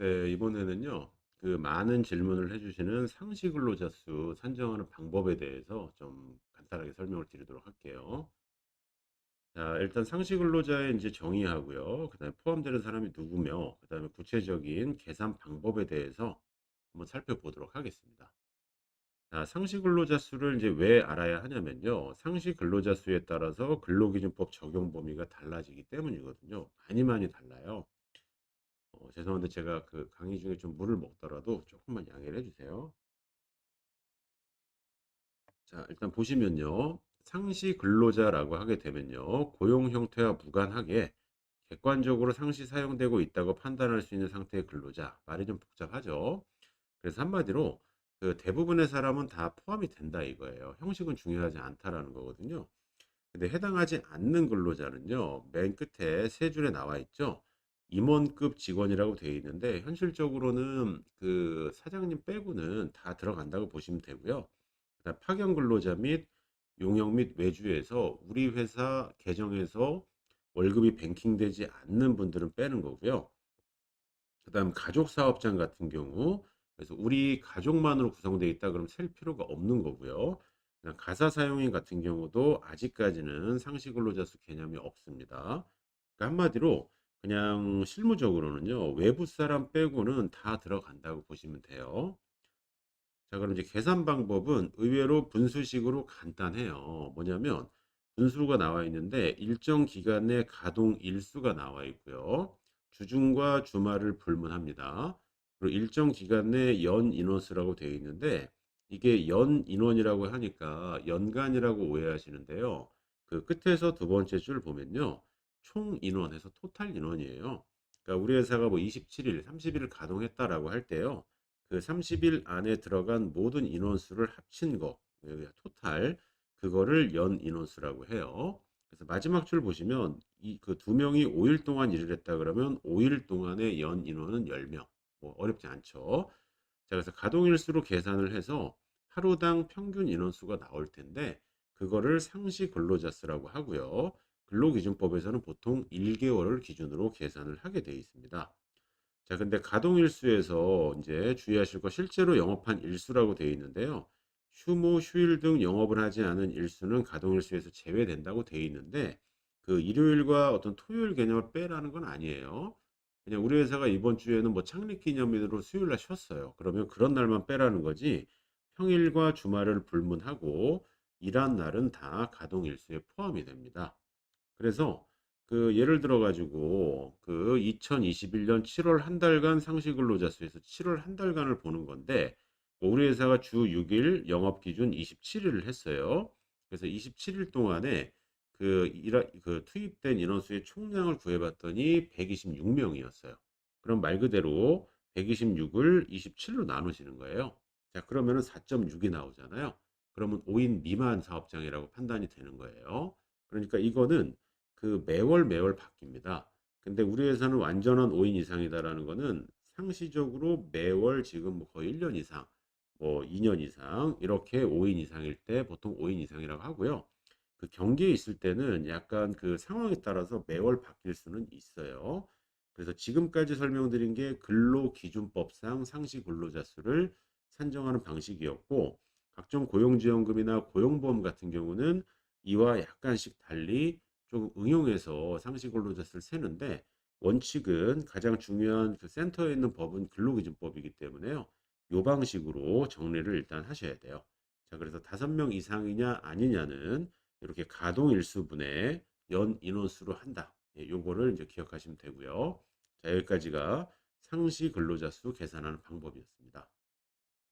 네, 이번에는요, 그 많은 질문을 해주시는 상시 근로자 수 산정하는 방법에 대해서 좀 간단하게 설명을 드리도록 할게요. 자, 일단 상시 근로자의 이제 정의하고요. 그다음에 포함되는 사람이 누구며, 그다음에 구체적인 계산 방법에 대해서 한번 살펴보도록 하겠습니다. 자, 상시 근로자 수를 이제 왜 알아야 하냐면요. 상시 근로자 수에 따라서 근로기준법 적용 범위가 달라지기 때문이거든요. 많이 달라요. 죄송한데 제가 그 강의 중에 좀 물을 먹더라도 조금만 양해를 해주세요. 자, 일단 보시면요. 상시 근로자라고 하게 되면요. 고용 형태와 무관하게 객관적으로 상시 사용되고 있다고 판단할 수 있는 상태의 근로자. 말이 좀 복잡하죠. 그래서 한마디로 그 대부분의 사람은 다 포함이 된다 이거예요. 형식은 중요하지 않다라는 거거든요. 근데 해당하지 않는 근로자는요. 맨 끝에 세 줄에 나와 있죠. 임원급 직원이라고 되어 있는데 현실적으로는 그 사장님 빼고는 다 들어간다고 보시면 되고요. 그다음 파견 근로자 및 용역 및 외주에서 우리 회사 계정에서 월급이 뱅킹되지 않는 분들은 빼는 거고요. 그다음 가족 사업장 같은 경우 그래서 우리 가족만으로 구성되어 있다 그러면 셀 필요가 없는 거고요. 그냥 가사 사용인 같은 경우도 아직까지는 상시 근로자 수 개념이 없습니다. 그러니까 한마디로 그냥 실무적으로는요. 외부 사람 빼고는 다 들어간다고 보시면 돼요. 자, 그럼 이제 계산 방법은 의외로 분수식으로 간단해요. 뭐냐면 분수가 나와 있는데 일정 기간 내 가동 일수가 나와 있고요. 주중과 주말을 불문합니다. 그리고 일정 기간 내 연 인원수라고 되어 있는데 이게 연 인원이라고 하니까 연간이라고 오해하시는데요. 그 끝에서 두 번째 줄 보면요. 총 인원에서 토탈 인원이에요. 그러니까 우리 회사가 뭐 27일, 30일을 가동했다라고 할 때요. 그 30일 안에 들어간 모든 인원수를 합친 거, 여기 토탈, 그거를 연 인원수라고 해요. 그래서 마지막 줄 보시면 이 그 두 명이 5일 동안 일을 했다 그러면 5일 동안의 연 인원은 10명. 뭐 어렵지 않죠. 자, 그래서 가동일수로 계산을 해서 하루당 평균 인원수가 나올 텐데 그거를 상시 근로자 수라고 하고요. 근로기준법에서는 보통 1개월을 기준으로 계산을 하게 되어 있습니다. 자, 근데 가동 일수에서 이제 주의하실 거 실제로 영업한 일수라고 되어 있는데요. 휴무, 휴일 등 영업을 하지 않은 일수는 가동 일수에서 제외된다고 되어 있는데 그 일요일과 어떤 토요일 개념을 빼라는 건 아니에요. 그냥 우리 회사가 이번 주에는 뭐 창립 기념일으로 수요일 날 쉬었어요. 그러면 그런 날만 빼라는 거지. 평일과 주말을 불문하고 일한 날은 다 가동 일수에 포함이 됩니다. 그래서 그 예를 들어 가지고 그 2021년 7월 한 달간 상시 근로자 수에서 7월 한 달간을 보는 건데 뭐 우리 회사가 주 6일 영업 기준 27일을 했어요. 그래서 27일 동안에 그 투입된 인원수의 총량을 구해 봤더니 126명이었어요. 그럼 말 그대로 126을 27로 나누시는 거예요. 자, 그러면은 4.6이 나오잖아요. 그러면 5인 미만 사업장이라고 판단이 되는 거예요. 그러니까 이거는 그 매월 바뀝니다. 근데 우리 회사는 완전한 5인 이상이다라는 거는 상시적으로 매월 지금 뭐 거의 1년 이상, 뭐 2년 이상 이렇게 5인 이상일 때 보통 5인 이상이라고 하고요. 그 경기에 있을 때는 약간 그 상황에 따라서 매월 바뀔 수는 있어요. 그래서 지금까지 설명드린 게 근로기준법상 상시 근로자 수를 산정하는 방식이었고 각종 고용지원금이나 고용보험 같은 경우는 이와 약간씩 달리 좀 응용해서 상시 근로자 수를 세는데 원칙은 가장 중요한 그 센터에 있는 법은 근로기준법이기 때문에요. 요 방식으로 정리를 일단 하셔야 돼요. 자, 그래서 5명 이상이냐 아니냐는 이렇게 가동 일수분의 연 인원수로 한다. 예, 요거를 이제 기억하시면 되고요. 자, 여기까지가 상시 근로자 수 계산하는 방법이었습니다.